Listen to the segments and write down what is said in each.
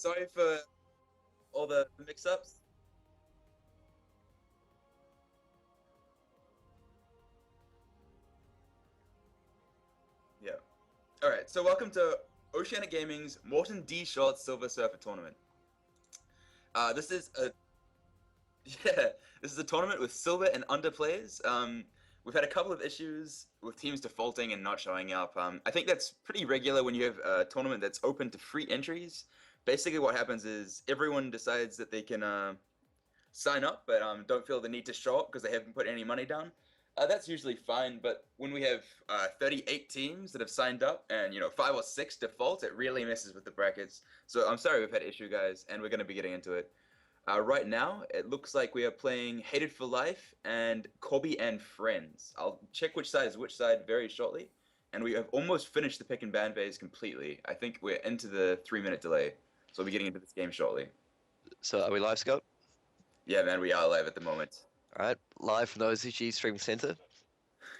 sorry for all the mix-ups. Yeah. All right. So welcome to Oceanic Gaming's Mortondshort Silver Surfer Tournament. This is a yeah, this is a tournament with silver and under players. We've had a couple of issues with teams defaulting and not showing up. I think that's pretty regular when you have a tournament that's open to free entries. Basically, what happens is everyone decides that they can sign up, but don't feel the need to show up because they haven't put any money down. That's usually fine, but when we have 38 teams that have signed up and 5 or 6 default, it really messes with the brackets. So I'm sorry we've had issue, guys, and we're going to be getting into it. Right now, it looks like we are playing Hated4Life and Corby and Friends. I'll check which side is which side very shortly, and we have almost finished the pick and ban phase completely. I think we're into the 3-minute delay, so we'll be getting into this game shortly. So are we live, Scott? Yeah, man, we are live at the moment. All right, live from the OCG Streaming Center.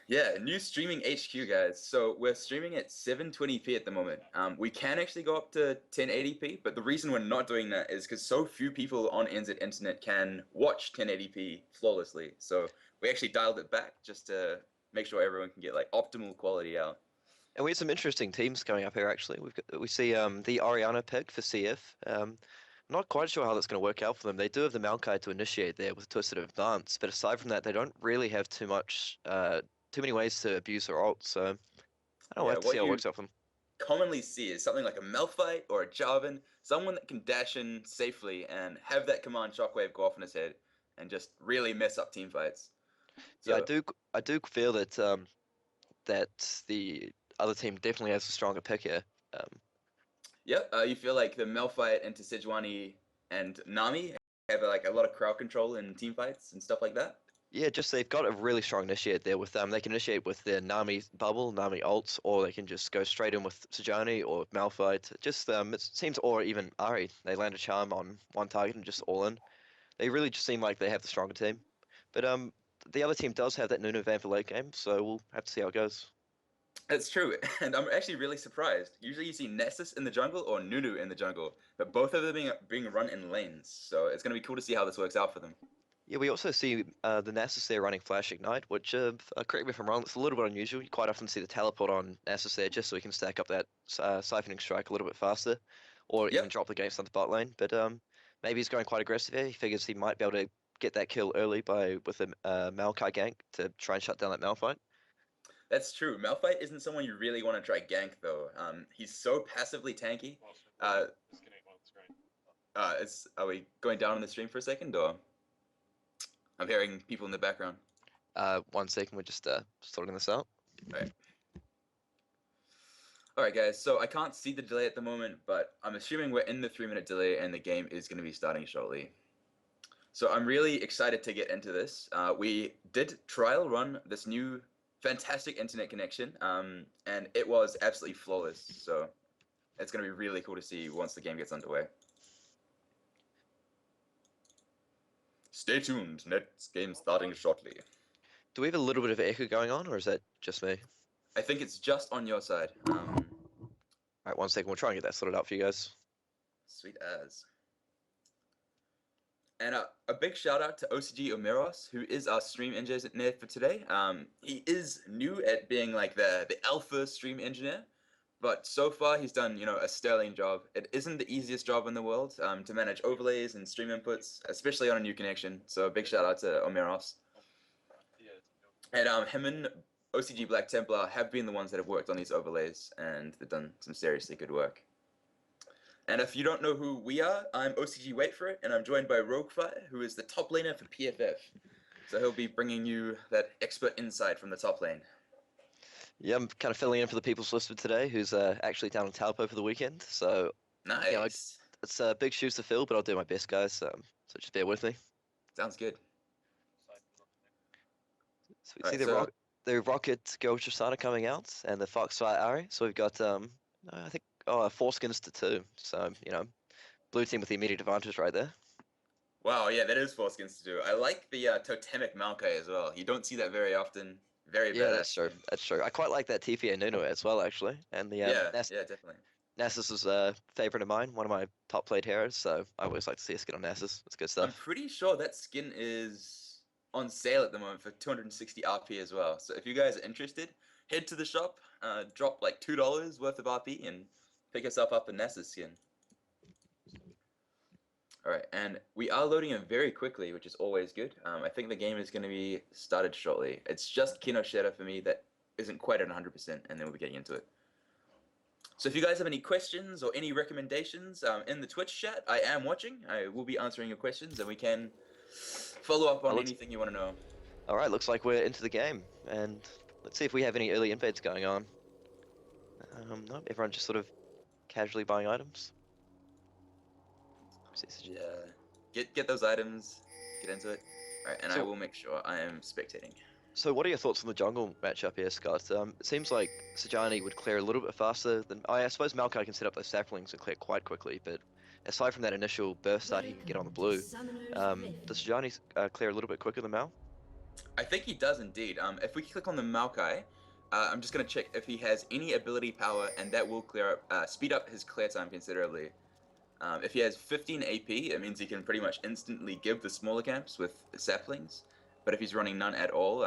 Yeah, new streaming HQ, guys. So we're streaming at 720p at the moment. We can actually go up to 1080p, but the reason we're not doing that is because so few people on NZ Internet can watch 1080p flawlessly. So we actually dialed it back just to make sure everyone can get like optimal quality out. And we have some interesting teams coming up here. Actually, we see the Oriana pick for CF. Not quite sure how that's going to work out for them. They do have the Maokai to initiate there with Twisted Advance, but aside from that, they don't really have too many ways to abuse their ult. So I don't know. We'll have to see how it works out for them. Commonly see is something like a Malphite or a Jarvan, someone that can dash in safely and have that command shockwave go off in his head and just really mess up team fights. So, yeah, I do feel that that the other team definitely has a stronger pick here. Yep, you feel like the Malphite into Sejuani and Nami have like a lot of crowd control in team fights and stuff like that. Yeah, just they've got a really strong initiate there with them. They can initiate with their Nami bubble, Nami ults, or they can just go straight in with Sejuani or Malphite. Just it seems, or even Ari, they land a charm on one target and just all in. They really just seem like they have the stronger team. But the other team does have that Nunu van for late game, so we'll have to see how it goes. It's true, and I'm actually really surprised. Usually you see Nessus in the jungle or Nunu in the jungle, but both of them being run in lanes, so it's going to be cool to see how this works out for them. Yeah, we also see the Nasus there running Flash Ignite, which, correct me if I'm wrong, it's a little bit unusual. You quite often see the teleport on Nasus there just so he can stack up that siphoning strike a little bit faster, or even drop the games on the bot lane. But maybe he's going quite aggressive here. He figures he might be able to get that kill early with a Maokai gank to try and shut down that Malphite. That's true. Malphite isn't someone you really want to try gank, though. He's so passively tanky. Are we going down on the stream for a second, or? I'm hearing people in the background. 1 second, we're just sorting this out. Alright guys, so I can't see the delay at the moment, but I'm assuming we're in the 3-minute delay and the game is going to be starting shortly. So I'm really excited to get into this. We did trial run this new fantastic internet connection, and it was absolutely flawless, so it's going to be really cool to see once the game gets underway. Stay tuned, next game starting shortly. Do we have a little bit of echo going on, or is that just me? I think it's just on your side. Alright, 1 second, we'll try and get that sorted out for you guys. Sweet as. And a big shout out to OCG Omeros, who is our stream engineer for today. He is new at being like the alpha stream engineer, but so far he's done, a sterling job. It isn't the easiest job in the world to manage overlays and stream inputs, especially on a new connection. So a big shout out to Omeros. And him and OCG Black Templar have been the ones that have worked on these overlays, and they've done some seriously good work. And if you don't know who we are, I'm OCG Wait For It, and I'm joined by Roguefire, who is the top laner for PFF. So he'll be bringing you that expert insight from the top lane. Yeah, I'm kind of filling in for the People's Listed today, who's actually down in Taupo for the weekend. So, nice. It's big shoes to fill, but I'll do my best, guys. So just bear with me. Sounds good. So we see the Rocket Girl Tristana coming out, and the Foxfire Ari. So we've got, I think, 4 skins to 2. So, blue team with the immediate advantage right there. Wow, yeah, that is 4 skins to 2. I like the Totemic Maokai as well. You don't see that very often. Very bad. Yeah, that's true. That's true. I quite like that TPA Nunu as well, actually. And the yeah, definitely. Nasus is a favorite of mine, one of my top played heroes, so I always like to see a skin on Nasus. It's good I'm stuff. pretty sure that skin is on sale at the moment for 260 RP as well. So if you guys are interested, head to the shop, drop like $2 worth of RP, and pick yourself up a Nessus skin. Alright, and we are loading in very quickly, which is always good. I think the game is going to be started shortly. It's just Kinoshita for me that isn't quite at 100%, and then we'll be getting into it. So if you guys have any questions or any recommendations in the Twitch chat, I am watching. I will be answering your questions, and we can follow up on anything you want to know. All right, looks like we're into the game, and let's see if we have any early invades going on. Nope, everyone's just sort of casually buying items. Yeah, get those items, get into it. All right, and I will make sure I am spectating. So what are your thoughts on the jungle matchup here, Scott? It seems like Sajani would clear a little bit faster than... I suppose Maokai can set up those saplings and clear quite quickly, but aside from that initial burst start he can get on the blue, does Sajani clear a little bit quicker than Mal? I think he does indeed. If we click on the Maokai, I'm just going to check if he has any ability power, and that will clear up, speed up his clear time considerably. If he has 15 AP, it means he can pretty much instantly give the smaller camps with saplings. But if he's running none at all,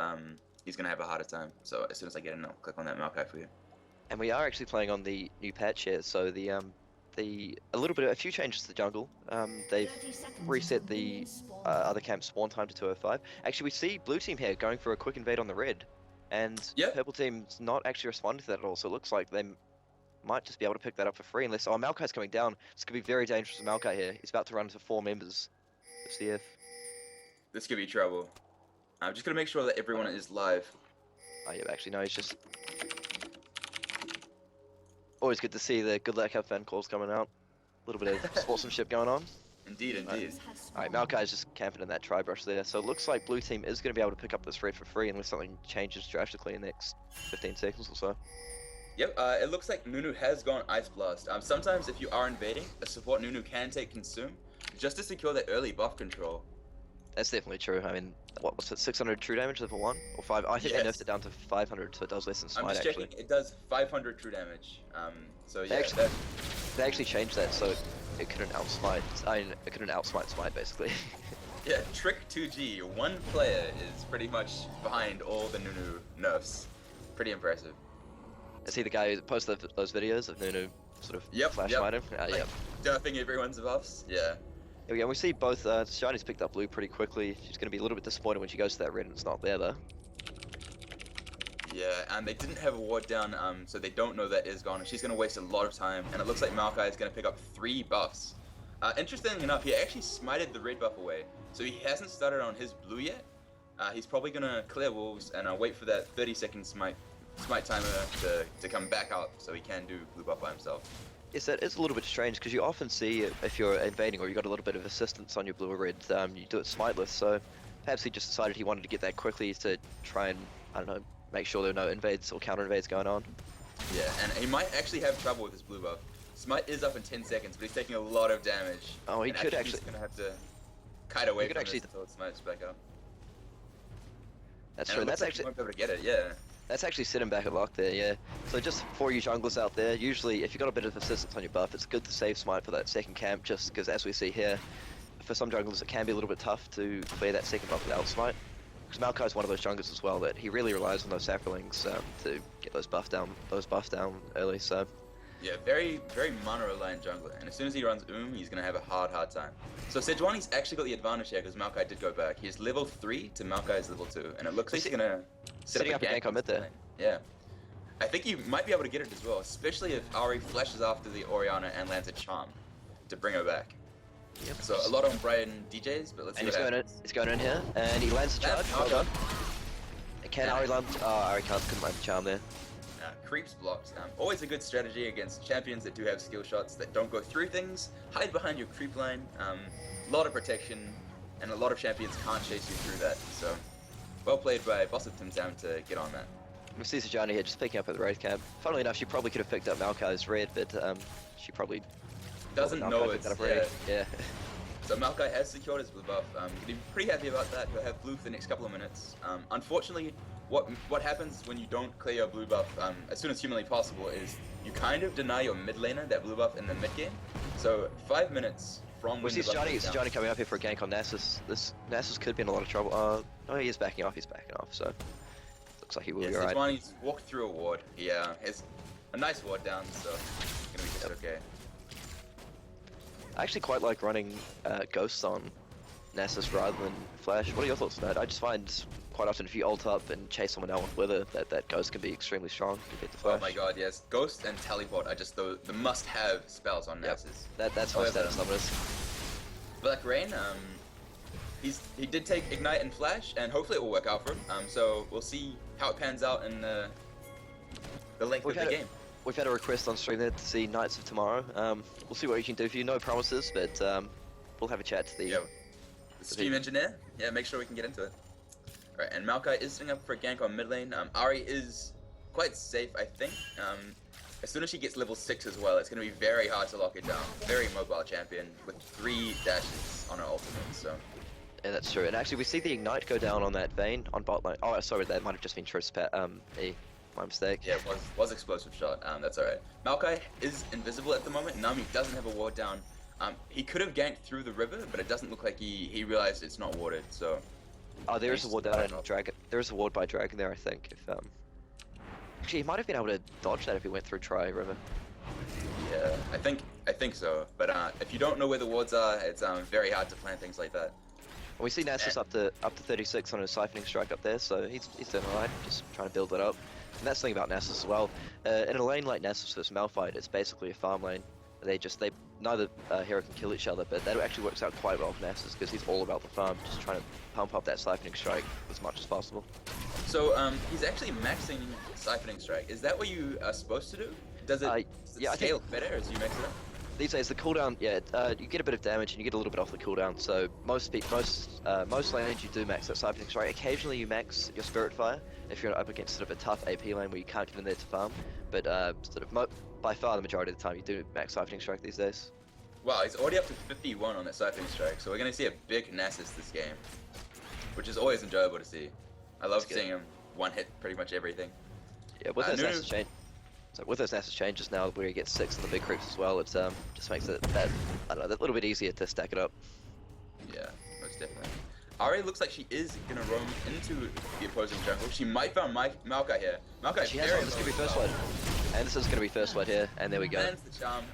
he's going to have a harder time. So as soon as I get in, I'll click on that Maokai for you. And we are actually playing on the new patch here, so a few changes to the jungle. They've reset the other camp spawn time to 205. Actually, we see blue team here going for a quick invade on the red, and purple team's not actually responding to that at all. So it looks like they might just be able to pick that up for free unless... Oh, Maokai's coming down. This could be very dangerous for Maokai here. He's about to run into 4 members of CF. This could be trouble. I'm just going to make sure that everyone is live. Oh, yeah, actually, no, he's just... Always good to see the good luck have fan calls coming out. A little bit of sportsmanship going on. Indeed, indeed. Alright, Maokai's just camping in that tri-brush there, so it looks like blue team is going to be able to pick up this red for free unless something changes drastically in the next 15 seconds or so. Yep, it looks like Nunu has gone Ice Blast. Sometimes if you are invading, a support Nunu can take Consume, just to secure that early buff control. That's definitely true. I mean, what was it, 600 true damage level 1? Or 5? I think they nerfed it down to 500, so it does less than Smite, I'm just checking, it does 500 true damage. So yeah, they actually changed that so it couldn't outsmite. It couldn't outsmite Smite, basically. Yeah, Trick 2G, one player is pretty much behind all the Nunu nerfs. Pretty impressive. I see the guy who posted those videos of Nunu sort of flash smiting. Derping everyone's buffs, yeah. Here we go, we see both, Shini's picked up blue pretty quickly. She's going to be a little bit disappointed when she goes to that red and it's not there though. Yeah, and they didn't have a ward down, so they don't know that is gone. She's going to waste a lot of time, and it looks like Maokai is going to pick up 3 buffs. Interestingly enough, he actually smited the red buff away, so he hasn't started on his blue yet. He's probably going to clear wolves and wait for that 30-second smite timer to come back out so he can do blue buff by himself. Yes, that is a little bit strange because you often see if you're invading or you got a little bit of assistance on your blue or red, you do it smiteless. So perhaps he just decided he wanted to get that quickly to try and, I don't know, make sure there are no invades or counter invades going on. Yeah, and he might actually have trouble with his blue buff. Smite is up in 10 seconds, but he's taking a lot of damage. Oh, he could actually... He's going to have to kite away from this until it smites back up. That's true, and that's actually... He won't be able to get it, yeah. That's actually sitting back at lock there, yeah. So just for you junglers out there, usually if you've got a bit of assistance on your buff, it's good to save Smite for that second camp, just because as we see here, for some junglers it can be a little bit tough to clear that second buff without Smite. Because Maokai is one of those junglers as well that he really relies on those saplings to get those buff down early, so... Yeah, very, very mana-reliant jungler, and as soon as he runs he's going to have a hard time. So Sejuani's actually got the advantage here because Maokai did go back. He's level 3 to Maokai's level 2, and it looks like he's going to set up a gank on mid there. Yeah. I think you might be able to get it as well, especially if Ari flashes after the Orianna and lands a charm to bring her back. Yep. So a lot on Brian DJs, but let's see what happens. He's going in here, and he lands a charge. Well done. Can Ari land? Oh, Ari couldn't land the charm there. Creeps blocked. Always a good strategy against champions that do have skill shots that don't go through things. Hide behind your creep line. A lot of protection, and a lot of champions can't chase you through that. So, well played by Boss of Tim Sam to get on that. We see Sajani here just picking up at the red camp. Funnily enough, she probably could have picked up Maokai's red, but she probably doesn't know it's yeah. So Maokai has secured his blue buff. He'll be pretty happy about that. He'll have blue for the next couple of minutes. Unfortunately, what happens when you don't clear your blue buff as soon as humanly possible is you kind of deny your mid laner that blue buff in the mid game. So 5 minutes from when we see Johnny coming up here for a gank on Nasus. This Nasus could be in a lot of trouble. No, he is backing off. He's backing off. So looks like he will be alright. Johnny's walked through a ward. Yeah, has a nice ward down, so it's gonna be just okay. I actually quite like running Ghosts on Nasus rather than Flash. What are your thoughts on that? I just find quite often if you ult up and chase someone down with Wither, that Ghost can be extremely strong compared to Flash. Oh my god, yes. Ghost and Teleport are just the must-have spells on Nasus. That's my status summoners. Black Rain, he did take Ignite and Flash, and hopefully it will work out for him. So we'll see how it pans out in the length of the game. We've had a request on stream there to see Knights of Tomorrow. We'll see what we can do for you. No promises, but we'll have a chat to the stream engineer. Yeah, make sure we can get into it. Alright, and Maokai is sitting up for a gank on mid lane. Ari is quite safe, I think. As soon as she gets level 6 as well, it's going to be very hard to lock it down. Very mobile champion with 3 dashes on her ultimate, so... Yeah, that's true. And actually, we see the Ignite go down on that Vayne on bot lane. Oh, sorry, that might have just been Trist's my mistake. Yeah, it was explosive shot. That's alright. Maokai is invisible at the moment. Nami doesn't have a ward down. He could have ganked through the river, but it doesn't look like he realized it's not warded, so... Oh, there is a ward down in Dragon. There is a ward by Dragon there, I think. If actually, he might have been able to dodge that if he went through Tri River. Yeah, I think so. But if you don't know where the wards are, it's very hard to plan things like that. And we see Nasus up to 36 on his siphoning strike up there, so he's doing alright, just trying to build it up. And that's the thing about Nasus as well. In a lane like Nasus vs Malphite, it's basically a farm lane. Neither hero can kill each other, but that actually works out quite well for Nasus because he's all about the farm, just trying to pump up that siphoning strike as much as possible. So he's actually maxing siphoning strike. Is that what you are supposed to do? Does it scale better as you max it up? These days the cooldown, you get a bit of damage and you get a little bit off the cooldown. So most lanes you do max that siphoning strike. Occasionally you max your Spirit Fire if you're up against sort of a tough AP lane where you can't get in there to farm. But by far the majority of the time you do max siphoning strike these days. Wow, he's already up to 51 on that siphoning strike, so we're gonna see a big Nasus this game, which is always enjoyable to see. I love seeing him one hit pretty much everything. Yeah, with those Nasus change. So with those Nasus changes now, where he gets 6 on the big creeps as well, it just makes it that little bit easier to stack it up. Yeah, most definitely. Ari looks like she is gonna roam into the opposing jungle. She might find Maokai here. Maokai, this could be first blood. And this is gonna be first blood here, and there we go. Lands the charm.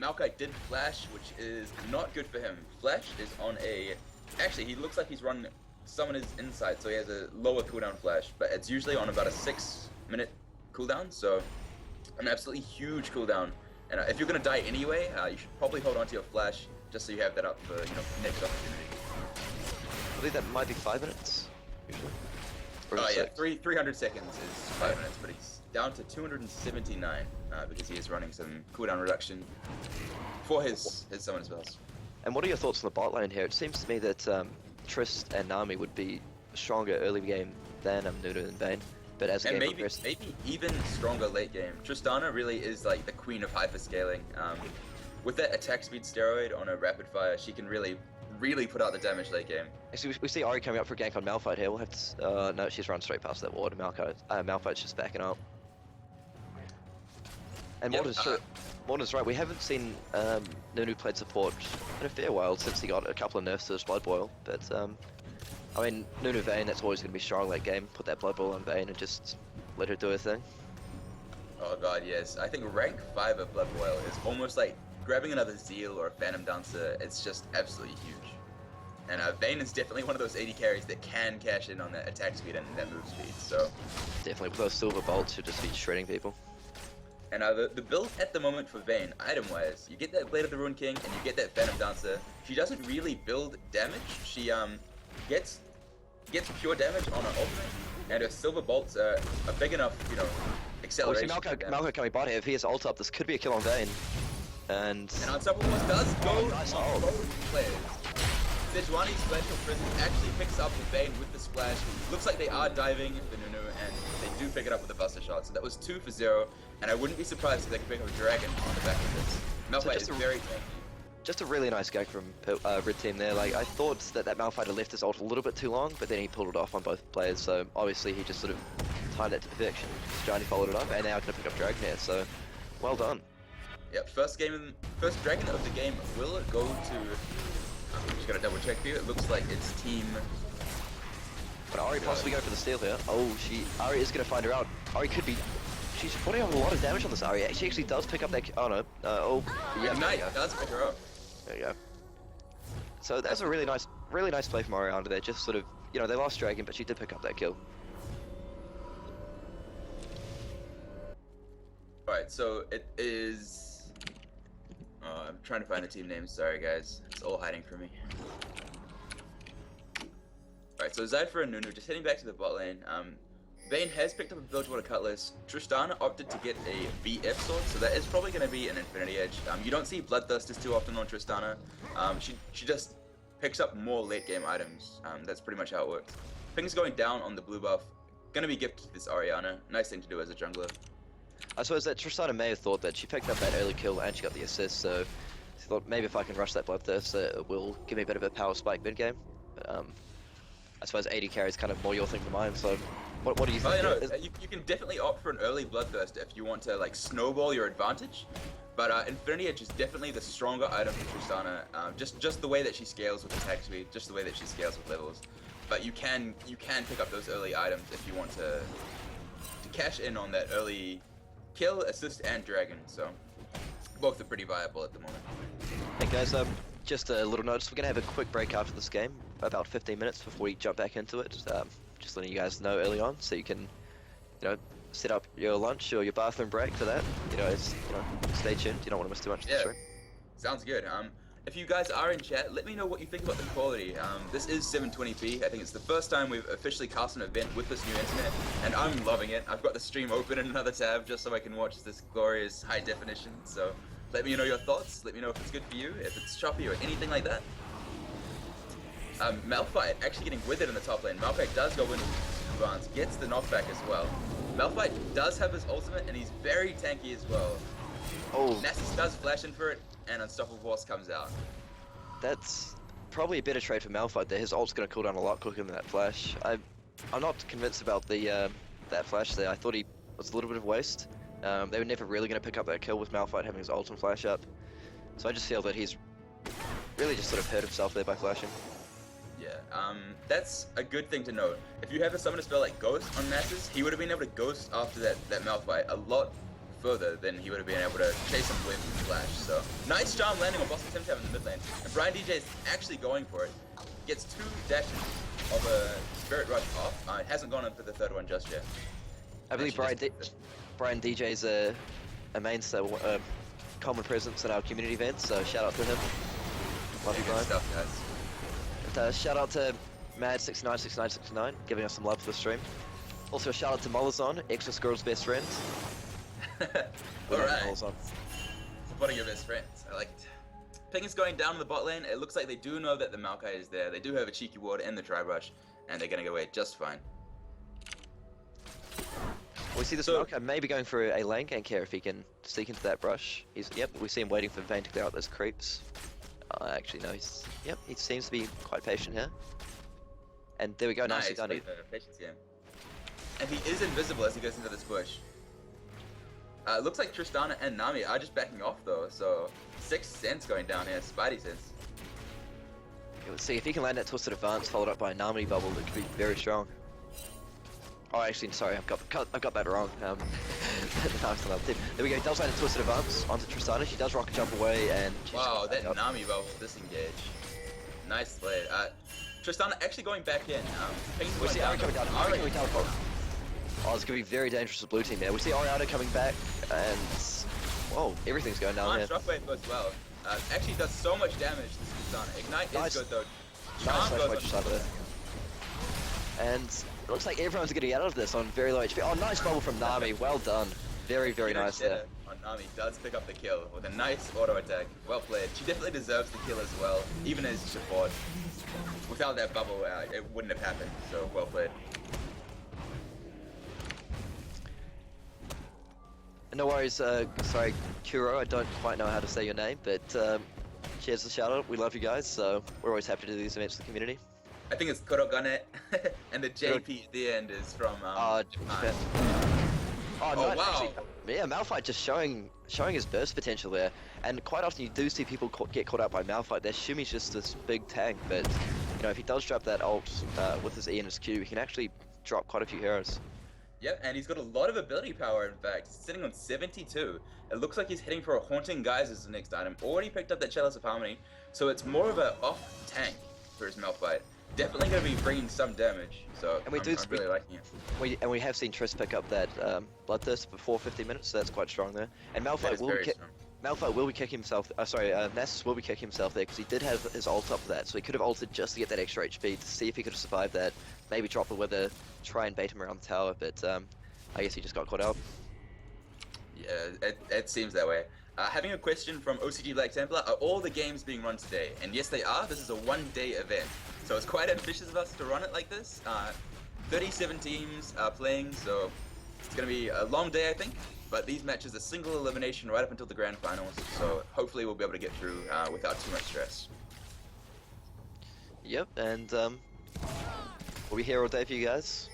Maokai did flash, which is not good for him. Flash is on a... Actually, he looks like he's run Summoner's Insight, so he has a lower cooldown flash, but it's usually on about a 6-minute cooldown, so an absolutely huge cooldown. And if you're gonna die anyway, you should probably hold on to your flash just so you have that up for next opportunity. I believe that might be 5 minutes, usually. Oh yeah, 300 seconds is 5 minutes, but he's down to 279 because he is running some cooldown reduction for his summon spells. And what are your thoughts on the bot lane here? It seems to me that Trist and Nami would be stronger early game than Nunu and Vayne, but as the game progresses... maybe even stronger late game. Tristana really is like the queen of hyperscaling. With that attack speed steroid on a rapid fire, she can really put out the damage late game. Actually, we see Ari coming up for a gank on Malphite here. We'll have to... no, she's run straight past that ward. Malphite's just backing up. And Morton's right, we haven't seen Nunu played support in a fair while since he got a couple of nerfs to his Blood Boil, but I mean, Nunu Vayne, that's always going to be strong late game. Put that Blood Boil on Vayne and just let her do her thing. Oh god, yes. I think rank 5 of Blood Boil is almost like grabbing another Zeal or a Phantom Dancer. It's just absolutely huge. And Vayne is definitely one of those AD carries that can cash in on that attack speed and that move speed, so... Definitely, with those Silver Bolts, you'll just be shredding people. And the build at the moment for Vayne, item-wise, you get that Blade of the Ruined King and you get that Phantom Dancer. She doesn't really build damage. She gets pure damage on her ultimate, and her Silver Bolts are big enough, acceleration. Oh, see Malko coming bot here. If he has ult up, this could be a kill on Vayne. And Unstoppable does go on both players. Sejuani's Glacial Prison actually picks up the Vayne with the splash. Looks like they are diving the Nunu, and they do pick it up with the Buster Shot. So that was 2 for 0, and I wouldn't be surprised if they could pick up a Dragon on the back of this. Malphite is very tanky. just a really nice gag from Red Team there. Like, I thought that Malphite had left his ult a little bit too long, but then he pulled it off on both players, so obviously he just sort of timed it to perfection. Johnny followed it up, and now going to pick up Dragon here, so well done. Yep, first Dragon of the game will go to... I'm just going to double check here. It looks like it's team... But Ari possibly go for the steal here. Oh, Ari is going to find her out. Ari could be... She's putting up a lot of damage on this Ari. She actually does pick up that... Oh no. Yeah, Ignite does pick her up. There you go. So that's a really nice play from Ariana there. Just sort of, you know, they lost Dragon, but she did pick up that kill. Alright, so it is... I'm trying to find the team names. Sorry guys, it's all hiding from me. Alright, so Zypher and Nunu just heading back to the bot lane. Vayne has picked up a Bilgewater Cutlass. Tristana opted to get a BF sword, so that is probably going to be an Infinity Edge. You don't see Bloodthirsters too often on Tristana. She just picks up more late game items. That's pretty much how it works. Things going down on the blue buff. Going to be gifted to this Ariana. Nice thing to do as a jungler. I suppose that Tristana may have thought that she picked up that early kill and she got the assist, so she thought maybe if I can rush that Bloodthirst, it will give me a bit of a power spike mid game. But I suppose 80 carry is kind of more your thing than mine. So what do you think? Oh, you can definitely opt for an early Bloodthirst if you want to like snowball your advantage. But Infinity Edge is definitely the stronger item for Tristana. Just the way that she scales with attack speed, just the way that she scales with levels. But you can pick up those early items if you want to cash in on that early kill, assist, and dragon. So both are pretty viable at the moment. Hey guys, just a little notice. We're gonna have a quick break after this game, about 15 minutes before we jump back into it. Just letting you guys know early on, so you can, you know, set up your lunch or your bathroom break for that. You know, stay tuned. You don't want to miss too much of the stream. Sounds good. If you guys are in chat, let me know what you think about the quality. This is 720p. I think it's the first time we've officially cast an event with this new internet, and I'm loving it. I've got the stream open in another tab just so I can watch this glorious high definition. So let me know your thoughts. Let me know if it's good for you, if it's choppy or anything like that. Malphite actually getting withered in the top lane. Malphite does go in advance, gets the knockback as well. Malphite does have his ultimate, and he's very tanky as well. Oh, Nasus does flash in for it, and Unstoppable Force comes out. That's probably a better trade for Malphite there. His ult's going to cool down a lot quicker than that flash. I'm not convinced about the that flash there. I thought he was a little bit of waste. They were never really going to pick up that kill with Malphite having his ult and flash up. So I just feel that he's really just sort of hurt himself there by flashing. Yeah, that's a good thing to note. If you have a summon spell like Ghost on Nasus, he would have been able to Ghost after that Malphite a lot further than he would have been able to chase him with flash. So nice charm landing on Boston Tim in the mid lane, and Brian DJ is actually going for it. Gets 2 dashes of a Spirit Rush off. It hasn't gone in for the third one just yet. I believe Brian DJ is a mainstay, common presence in our community events, so shout out to him. Love you, Brian. Stuff, guys. And, shout out to Mad696969 giving us some love for the stream. Also a shout out to Molazon, Extra Squirrel's best friend. Alright. Supporting your best friends. I like it. Ping is going down in the bot lane. It looks like they do know that the Maokai is there. They do have a cheeky ward and the Tri-Brush, and they're gonna get away just fine. We see this Maokai maybe going for a lane gank here if he can sneak into that brush. We see him waiting for Vayne to clear out those creeps. Actually, no, he seems to be quite patient here. And there we go, nicely done. Patience game. And he is invisible as he goes into this bush. Looks like Tristana and Nami are just backing off though, so 6 cents going down here, Spidey sense. Let's see if he can land that Twisted Advance followed up by a Nami bubble. That could be very strong. Oh, actually, sorry, I've got that wrong. There we go. Does land a Twisted Advance onto Tristana. She does rocket jump away, and wow, that Nami bubble disengage. Nice play. Tristana actually going back in. We see Ari coming down. Ari coming down. Oh, it's going to be very dangerous for blue team there. We see Ariana coming back, and whoa, everything's going down here. Shockwave goes well. Actually does so much damage to Tristana. Ignite is good though. Nice Tristana there. And it looks like everyone's getting out of this on very low HP. Oh, nice bubble from Nami. Well done. Very, very nice there. On Nami does pick up the kill with a nice auto attack. Well played. She definitely deserves the kill as well, even as support. Without that bubble, it wouldn't have happened. So well played. No worries, sorry, Kuro, I don't quite know how to say your name, but cheers to the shout out. We love you guys, so we're always happy to do these events for the community. I think it's Kurogane, and the JP at the end is from Japan. Oh, Oh, no, wow. actually, yeah, Malphite just showing his burst potential there. And quite often you do see people get caught out by Malphite. Their Shumi's just this big tank, but you know, if he does drop that ult with his E and his Q, he can actually drop quite a few heroes. Yep, and he's got a lot of ability power, in fact. He's sitting on 72. It looks like he's heading for a Haunting Guise as the next item. Already picked up that Chalice of Harmony, so it's more of a off tank for his Malphite. Definitely going to be bringing some damage, so I'm really liking it. We have seen Triss pick up that Bloodthirst before 50 minutes, so that's quite strong there. And Malphite will be kicking himself. Nasus will be kicking himself there because he did have his ult up for that, so he could have ulted just to get that extra HP to see if he could have survived that. Maybe drop the Wither, try and bait him around the tower, but I guess he just got caught out. Yeah, it seems that way. Having a question from OCG Black Templar: are all the games being run today? And yes, they are. This is a one-day event, so it's quite ambitious of us to run it like this. 37 teams playing, so it's going to be a long day, I think. But these matches are single elimination right up until the grand finals, so hopefully we'll be able to get through without too much stress. Yep, and we'll be here all day for you guys.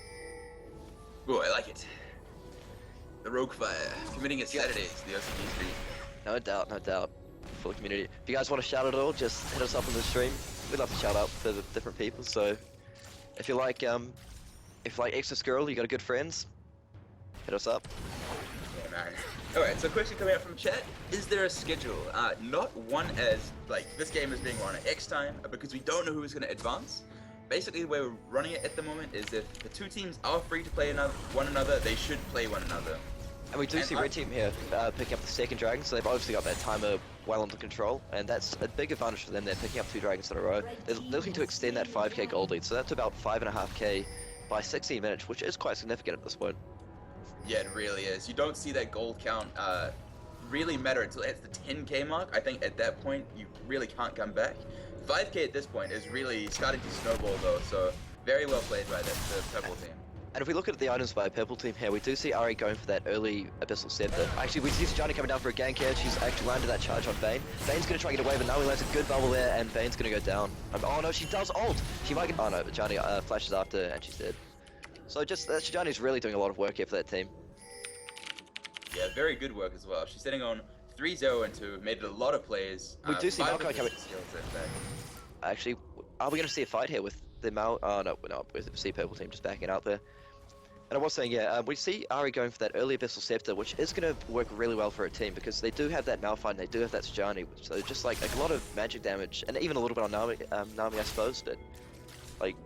Ooh, I like it. The Rogue Fire, committing it Saturdays, the OCG stream. No doubt, no doubt. For the community. If you guys want to shout out at all, just hit us up on the stream. We'd love to shout out for the different people, so if you like Extra Squirrel, you got a good friends, hit us up. Yeah, man. Alright, so question coming out from chat: is there a schedule? Not one as, like, this game is being run at X time, because we don't know who's going to advance. Basically, the way we're running it at the moment is if the two teams are free to play one another, they should play one another. And we do see Red Team here picking up the second dragon, so they've obviously got that timer well under control, and that's a big advantage for them. They're picking up 2 dragons in a row. They're looking to extend that 5k gold lead, so that's about 5.5k by 16 minutes, which is quite significant at this point. Yeah, it really is. You don't see that gold count really matter until it hits the 10k mark. I think at that point, you really can't come back. 5k at this point is really starting to snowball though, so very well played by the purple team. And if we look at the items by purple team here, we do see Ari going for that early Abyssal Scepter. Actually, we see Johnny coming down for a gank here. She's actually landed that charge on Vayne. Vayne's going to try and get away, but now he lands a good bubble there, and Vayne's going to go down. Oh no, she does ult! She might get... Oh no, but Johnny flashes after, and she's dead. So just, Johnny's really doing a lot of work here for that team. Yeah, very good work as well. She's sitting on 3-0 and 2, made a lot of plays. We do see Malphite coming... Actually, are we going to see a fight here with the Oh no, we see purple team just backing out there. And I was saying, yeah, we see Ari going for that early Abyssal Scepter, which is going to work really well for a team because they do have that Malphite and they do have that Sejani, so just like a lot of magic damage and even a little bit on Nami, I suppose, but like...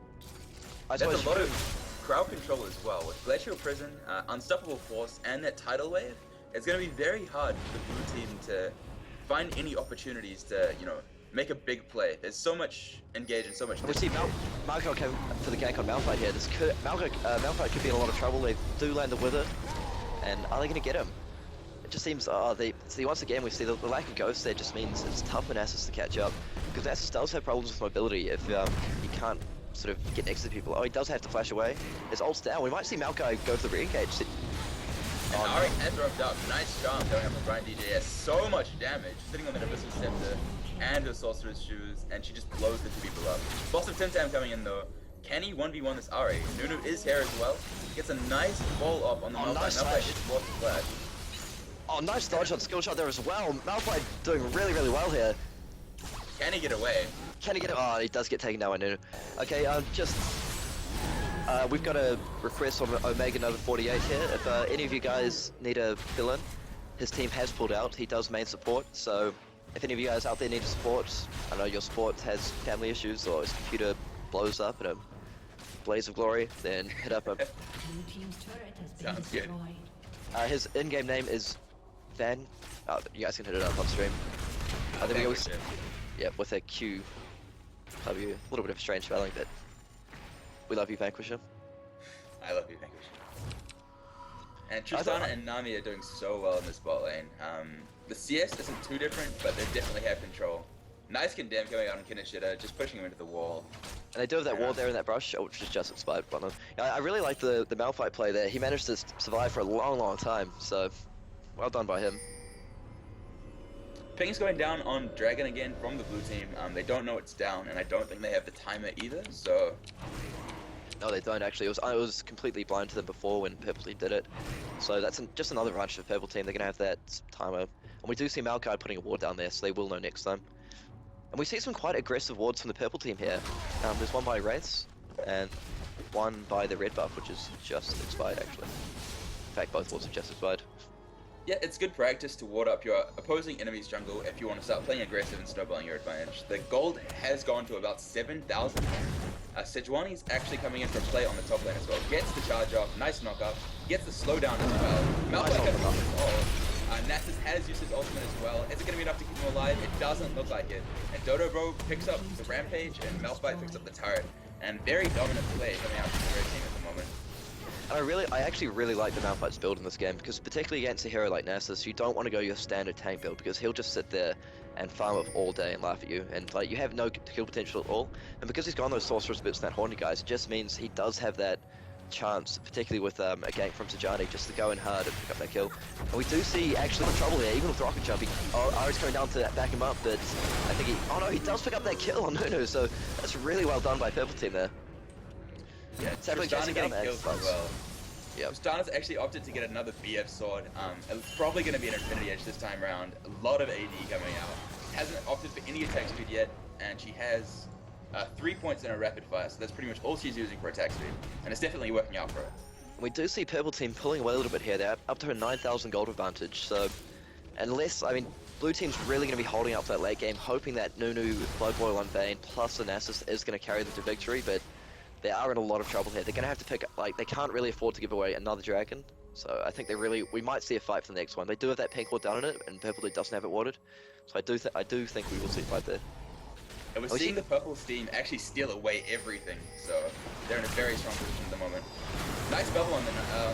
That's a lot of crowd control as well. With Glacial Prison, Unstoppable Force, and that Tidal Wave, it's going to be very hard for the blue team to find any opportunities to, you know, make a big play. There's so much engaged and so much... We see Malphite came for the gank on Malphite here. Malphite could be in a lot of trouble. They do land the Wither, and are they going to get him? It just seems, see, once again we see the lack of ghosts there just means it's tough for Nasus to catch up, because Nasus does have problems with mobility if he can't sort of get next to people. Oh, he does have to flash away. His ult's down. We might see Malphite go for the re-engage. And Ari has rubbed up. Nice charm going up from Brian DJS. So much damage, sitting on the Abyssal Scepter and her Sorcerer's Shoes, and she just blows the 2 people up. Boss of Tim Tam coming in though. Can he 1v1 this Ari? Nunu is here as well. Gets a nice ball up on the Malphite. Nice Malphite is forced to flash. Oh, nice dodge shot, skill shot there as well. Malphite doing really, really well here. Can he get away? Can he get it? Oh, he does get taken down by Nunu. Okay, we've got a request on Omega Nova 48 here. If any of you guys need a fill-in, his team has pulled out. He does main support, so if any of you guys out there need support, I know your support has family issues or his computer blows up in a blaze of glory, then hit up him. Sounds good. His in-game name is Van. Oh, you guys can hit it up on stream. There we go. Yeah, with a Q. W. A little bit of strange spelling, but we love you, Vanquisher. I love you, Vanquisher. And Tristana and Nami are doing so well in this bot lane. The CS isn't too different, but they definitely have control. Nice condemn coming out on Kineshita, just pushing him into the wall. And they do have that wall there in that brush, which is just expired. But I really like the Malphite play there. He managed to survive for a long, long time, so well done by him. Ping's going down on Dragon again from the blue team. They don't know it's down, and I don't think they have the timer either, so... No, they don't actually. I was completely blind to them before when purple team did it. So that's just another advantage for purple team. They're going to have that timer. And we do see Maokai putting a ward down there, so they will know next time. And we see some quite aggressive wards from the purple team here. There's one by Wraiths, and one by the red buff, which is just expired actually. In fact, both wards have just expired. Yeah, it's good practice to ward up your opposing enemy's jungle if you want to start playing aggressive and snowballing your advantage. The gold has gone to about 7,000. Sejuani's actually coming in for play on the top lane as well. Gets the charge off, nice knock up, gets the slowdown as well. Malphite comes off his ult. Nasus has used his ultimate as well. Is it going to be enough to keep him alive? It doesn't look like it. And Dodo Bro picks up the rampage and Malphite picks up the turret. And very dominant play coming out from the red team at the moment. I actually really like the Malphite's build in this game, because particularly against a hero like Nasus, you don't want to go your standard tank build, because he'll just sit there and farm up all day and laugh at you, and like you have no kill potential at all. And because he's gone those sorceress bits and that horny guys, it just means he does have that chance, particularly with a gank from Sejani, just to go in hard and pick up that kill. And we do see actually the trouble here, even with rocket jumping. Ari's coming down to back him up, but I think he does pick up that kill on Nunu, so that's really well done by purple team there. Yeah, Tristana getting killed as well. Yeah, Tristana's actually opted to get another BF sword. It's probably going to be an Infinity Edge this time around. A lot of AD coming out. Hasn't opted for any attack speed yet, and she has 3 points in her rapid fire, so that's pretty much all she's using for attack speed, and it's definitely working out for her. We do see purple team pulling away a little bit here. They're up to a 9,000 gold advantage, so unless, I mean, blue team's really going to be holding up for that late game, hoping that Nunu, Blood Boil on Vayne, plus the Nasus is going to carry them to victory, but they are in a lot of trouble here. They're going to have to pick, like, they can't really afford to give away another dragon. So I think we might see a fight for the next one. They do have that pink ward down in it, and purple doesn't have it warded. So I do think we will see a fight there. And we're seeing the purple team actually steal away everything. So they're in a very strong position at the moment. Nice bubble on the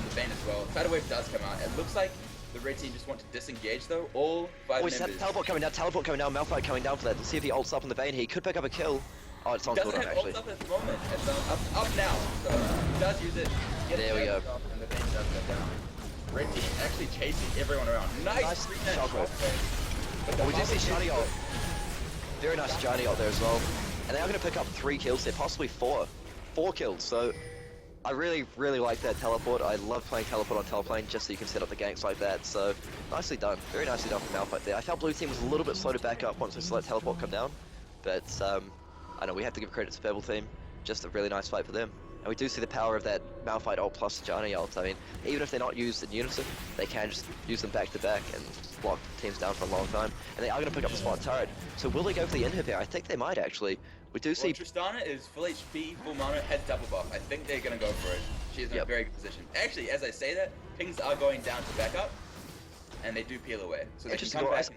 Vayne as well. Tidal Wave does come out. It looks like the red team just want to disengage though. All 5 members. Teleport coming down, Malphite coming down for that. Let's see if he ults up on the Vayne. He could pick up a kill. Oh, it's on cooldown actually. Doesn't have ult up at the moment. It's up now. So he does use it. There we go. And the Vayne does go down. Red team actually chasing everyone around. Nice shockwave. Well, we do see Shiny ult. Very nice Shiny ult there as well. And they are going to pick up 3 kills there, possibly 4. 4 kills. So I really, really like that teleport. I love playing teleport on teleplane just so you can set up the ganks like that. So nicely done. Very nicely done from Malphite there. I felt blue team was a little bit slow to back up once we saw that teleport come down. But I know we have to give credit to purple team. Just a really nice fight for them. And we do see the power of that Malphite ult plus Sejani ult. I mean, even if they're not used in unison, they can just use them back to back and block teams down for a long time. And they are going to pick up the spot turret. So will they go for the inhib here? I think they might actually. We do see... Tristana is full HP, full mana, has double buff. I think they're going to go for it. She's in a very good position. Actually, as I say that, pings are going down to back up, and they do peel away. So they can come back.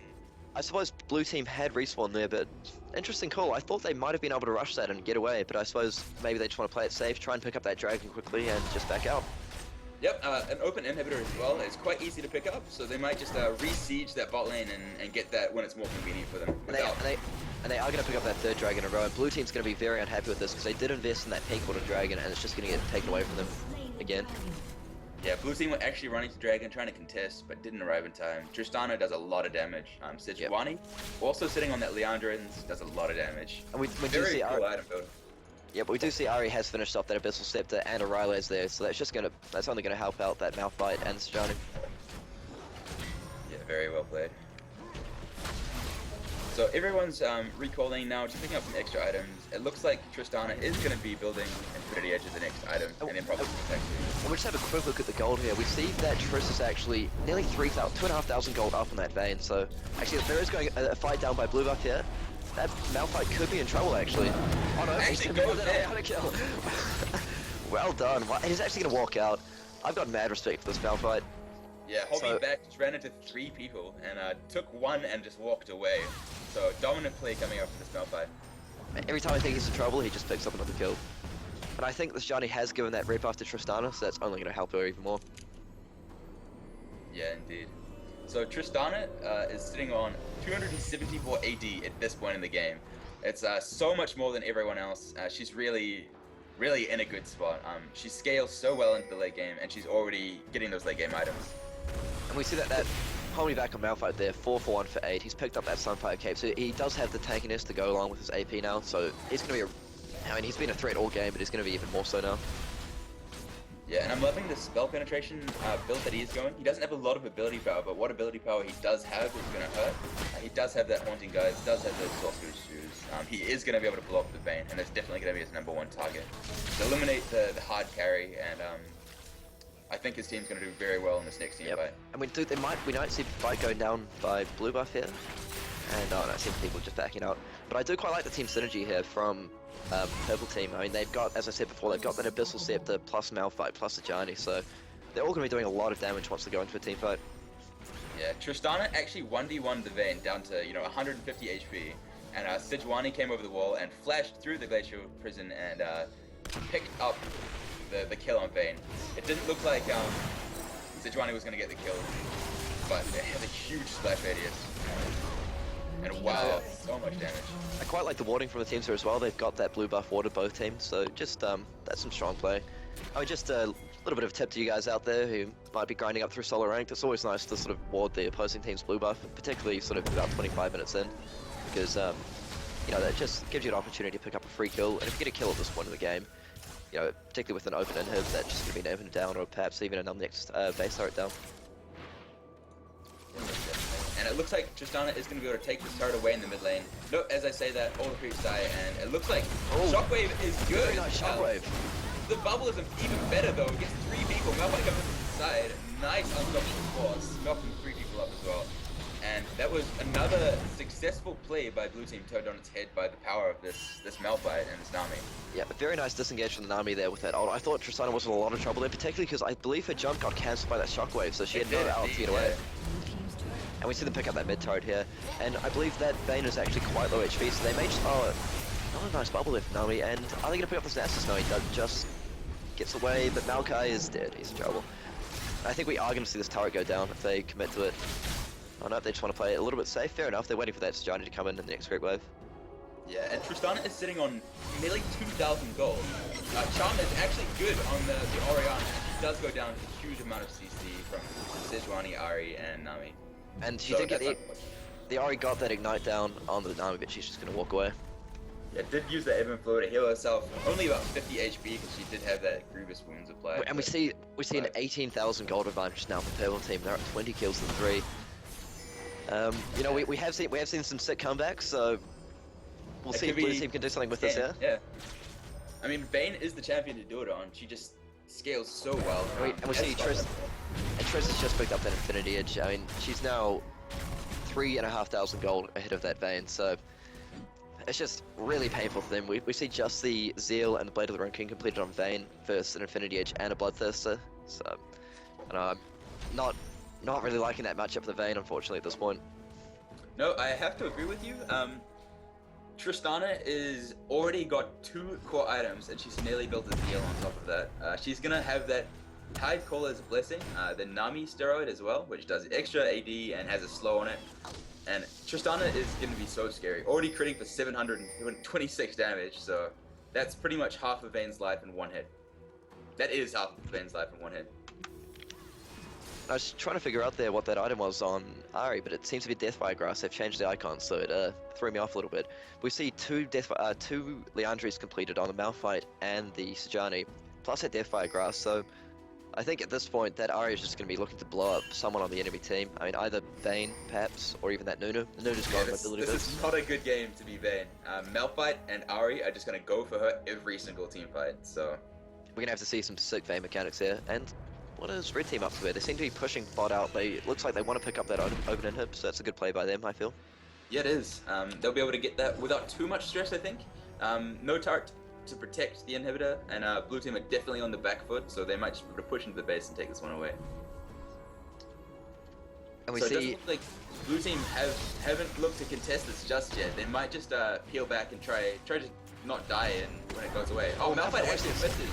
I suppose blue team had respawn there, but interesting call. I thought they might have been able to rush that and get away, but I suppose maybe they just want to play it safe, try and pick up that dragon quickly and just back out. Yep, an open inhibitor as well. It's quite easy to pick up, so they might just re-siege that bot lane and get that when it's more convenient for them. And they are going to pick up that 3rd dragon in a row, and blue team's going to be very unhappy with this because they did invest in that pink warded dragon, and it's just going to get taken away from them again. Yeah, blue team were actually running to dragon, trying to contest, but didn't arrive in time. Tristana does a lot of damage. Sejuani, also sitting on that Leandrins, does a lot of damage. And we do see cool item build. Yeah, but we do see Ari has finished off that Abyssal Scepter and a Ryla's there, so that's only gonna help out that Malphite and Sejani. Yeah, very well played. So everyone's recalling now, just picking up some extra items. It looks like Tristana is going to be building Infinity Edge as the next item, and then probably protect you. And we just have a quick look at the gold here. We see that Triss is actually nearly 2,500 gold up on that Vayne, so actually if there is going a fight down by blue buff here, that Malphite could be in trouble actually. Oh no, actually goes there. Kill. Well done. He's actually going to walk out. I've got mad respect for this Malphite. Yeah, Hobby back just ran into 3 people and took 1 and just walked away. So dominant play coming up from this Malphite. Every time I think he's in trouble, he just picks up another kill. And I think this Johnny has given that red buff to Tristana, so that's only going to help her even more. Yeah, indeed. So Tristana is sitting on 274 AD at this point in the game. It's so much more than everyone else. She's really in a good spot. She scales so well into the late game, and she's already getting those late game items. And we see that Homie back on Malphite there, 4 for 1 for 8. He's picked up that Sunfire Cape, so he does have the tankiness to go along with his AP now, so he's going to be I mean, he's been a threat all game, but he's going to be even more so now. Yeah, and I'm loving the spell penetration build that he is going. He doesn't have a lot of ability power, but what ability power he does have is going to hurt. He does have that Haunting Guise, does have those Sorcerer's Shoes. He is going to be able to blow up the Vayne, and it's definitely going to be his #1 target. To eliminate the hard carry, and I think his team's going to do very well in this next team fight. And we might see the fight going down by blue buff here, and I see people just backing out. But I do quite like the team synergy here from purple team. I mean, they've got, as I said before, they've got that Abyssal Scepter plus Malphite plus Ajani, so they're all going to be doing a lot of damage once they go into a team fight. Yeah, Tristana actually 1v1'd the Vayne down to 150 HP, and Sejuani came over the wall and flashed through the Glacial Prison and picked up the kill on Vayne. It didn't look like Sejuani was going to get the kill, but it had a huge splash radius. And wow, so much damage. I quite like the warding from the teams here as well. They've got that blue buff warded both teams, so just that's some strong play. I mean, just a little bit of a tip to you guys out there who might be grinding up through solo ranked. It's always nice to sort of ward the opposing team's blue buff, particularly sort of about 25 minutes in, because that just gives you an opportunity to pick up a free kill. And if you get a kill at this point in the game, particularly with an open inhib, that's just going to be an inhib down, or perhaps even another next base turret down. And it looks like Tristana is going to be able to take this turret away in the mid lane. No, as I say that, all the creeps die, and it looks like Shockwave is good. Very nice Shockwave. The bubble is even better though. It gets 3 people. Malphite comes from the side. Nice unstoppable force. Knocking 3 people up as well. And that was another successful play by blue team, turned on its head by the power of this Malphite and this Nami. Yeah, a very nice disengage from the Nami there with that ult. I thought Tristana was in a lot of trouble there, particularly because I believe her jump got cancelled by that Shockwave, so she had no ult to get away. And we see them pick up that mid turret here, and I believe that Vayne is actually quite low HP, so they may just, another nice bubble there from Nami, and are they going to pick up this Nasus? No, he just gets away, but Maokai is dead, he's in trouble. I think we are going to see this turret go down if they commit to it. Oh no, they just want to play it a little bit safe, fair enough, they're waiting for that Sejuani to come in the next great wave. Yeah, and Tristana is sitting on nearly 2,000 gold. Charm is actually good on the Orianna, and she does go down a huge amount of CC from Sejuani, Ahri, and Nami. And she did get the Ahri got that ignite down on the Nami, but she's just going to walk away. Yeah, did use the Ebb and Flow to heal herself. Only about 50 HP because she did have that Grievous Wounds applied. And we see an 18,000 gold advantage now for the purple team. They're at 20 kills to 3. We have seen some sick comebacks, so we'll see if blue team can do something with this. Yeah. I mean, Vayne is the champion to do it on. She just scales so well. And we see Triss has just picked up that Infinity Edge. I mean, she's now 3,500 gold ahead of that Vayne, so it's just really painful for them. We see just the Zeal and the Blade of the Rune King completed on Vayne versus an Infinity Edge and a Bloodthirster, so I'm not really liking that matchup for the Vayne, unfortunately, at this point. No, I have to agree with you. Tristana is already got 2 core items, and she's nearly built a Zeal on top of that. She's gonna have that Tide Caller's Blessing, the Nami steroid as well, which does extra AD and has a slow on it. And Tristana is gonna be so scary. Already critting for 726 damage, so that's pretty much half of Vayne's life in 1 hit. That is half of Vayne's life in 1 hit. I was trying to figure out there what that item was on Ahri, but it seems to be Deathfire Grass. They've changed the icon, so it threw me off a little bit. We see two Liandry's completed on the Malphite and the Sejuani, plus that Deathfire Grass, so I think at this point that Ahri is just going to be looking to blow up someone on the enemy team. I mean, either Vayne, perhaps, or even that Nunu. The Nunu's got mobility. This is not a good game to be Vayne. Malphite and Ahri are just going to go for her every single team fight, so we're going to have to see some sick Vayne mechanics here. And what is red team up to here? They seem to be pushing bot out. It looks like they want to pick up that open inhib, so that's a good play by them, I feel. Yeah, it is. They'll be able to get that without too much stress, I think. No turret to protect the inhibitor, and blue team are definitely on the back foot, so they might just be able to push into the base and take this one away. And we so see it doesn't look like blue team haven't looked to contest this just yet. They might just peel back and try to not die when it goes away. Oh, Malphite actually invested.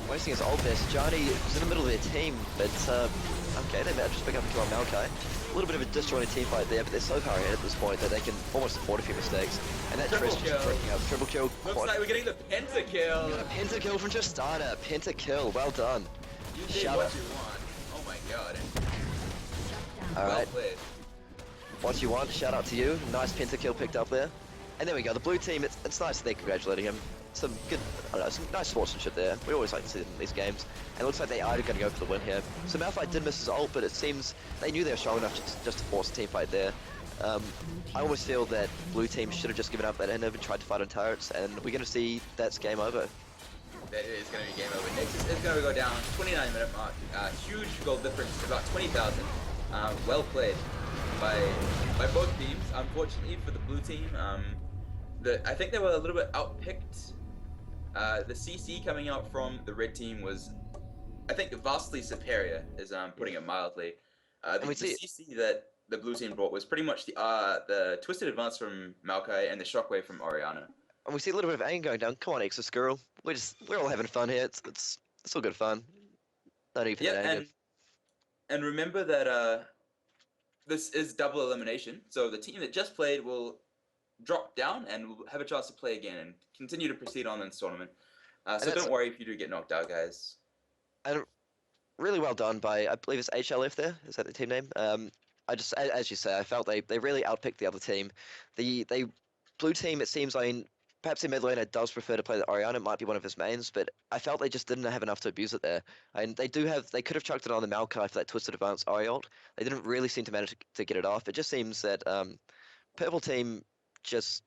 Wasting his ult there. Sejuani was in the middle of their team, but okay, they might just pick up a kill on Maokai. A little bit of a disjointed team fight there, but they're so far ahead at this point that they can almost afford a few mistakes. And that Triss just breaking up. Triple kill. Looks like we're getting the pentakill. A pentakill from Tristana. Pentakill. Well done. You did what you want. Oh my god. All Well right. played. What you want? Shout out to you. Nice pentakill picked up there. And there we go. The blue team. It's nice that they're congratulating him. Some good, I don't know, some nice sportsmanship there. We always like to see them in these games. And it looks like they are going to go for the win here. So Malphite did miss his ult, but it seems they knew they were strong enough just to force a team fight there. I almost feel that blue team should have just given up that inhib and tried to fight on turrets, and we're going to see that's game over. That is going to be game over. Nexus is going to go down 29-minute mark. Huge goal difference, about 20,000. Well played by both teams. Unfortunately for the blue team, I think they were a little bit outpicked. The CC coming out from the red team was, I think, vastly superior, is putting it mildly. The CC that the blue team brought was pretty much the Twisted Advance from Maokai and the Shockwave from Orianna. And we see a little bit of aim going down. Come on, Exo Squirrel. We're all having fun here. It's all good fun. No need for that anger. And remember that this is double elimination, so the team that just played will drop down and will have a chance to play again and continue to proceed on in this tournament. So don't worry if you do get knocked out, guys. And really well done by, I believe it's HLF there. Is that the team name? As you say, I felt they really outpicked the other team. The blue team, it seems, I mean, perhaps the mid laner does prefer to play the Orianna. It might be one of his mains, but I felt they just didn't have enough to abuse it there. And they could have chucked it on the Maokai for that Twisted Advance Ori ult. They didn't really seem to manage to get it off. It just seems that purple team just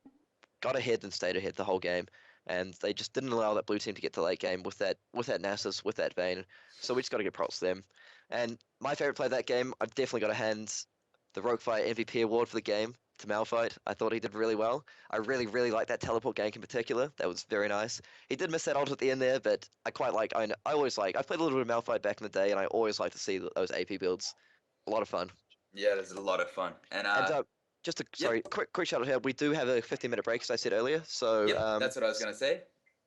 got ahead and stayed ahead the whole game, and they just didn't allow that blue team to get to late game with that Nasus, with that Vayne. So we just got to give props to them. And my favorite play of that game, I've definitely got to hand the Roguefire MVP award for the game to Malphite. I thought he did really well. I really liked that teleport gank in particular. That was very nice. He did miss that ult at the end there, but I quite like. I always like. I've played a little bit of Malphite back in the day, and I always like to see those AP builds. A lot of fun. Yeah, there's a lot of fun. And just sorry, quick shout out here. We do have a 15-minute break, as I said earlier. So that's what I was gonna say.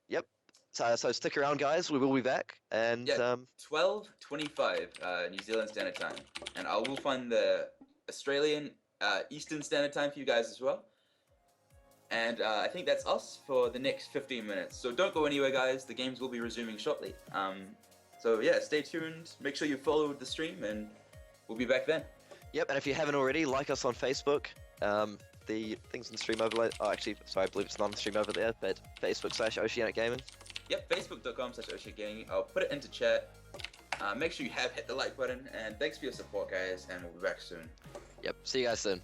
Yep. So stick around, guys. We will be back. And 12:25 New Zealand Standard Time, and I will find the Australian Eastern Standard Time for you guys as well. And I think that's us for the next 15 minutes. So don't go anywhere, guys. The games will be resuming shortly. So yeah, stay tuned. Make sure you follow the stream, and we'll be back then. Yep. And if you haven't already, like us on Facebook. The things in the stream overlay. Oh, actually, sorry, I believe it's not on the stream over there, but Facebook/OceanicGaming. Yep, Facebook.com/OceanicGaming. I'll put it into chat. Make sure you have hit the like button, and thanks for your support, guys, and we'll be back soon. Yep. See you guys soon.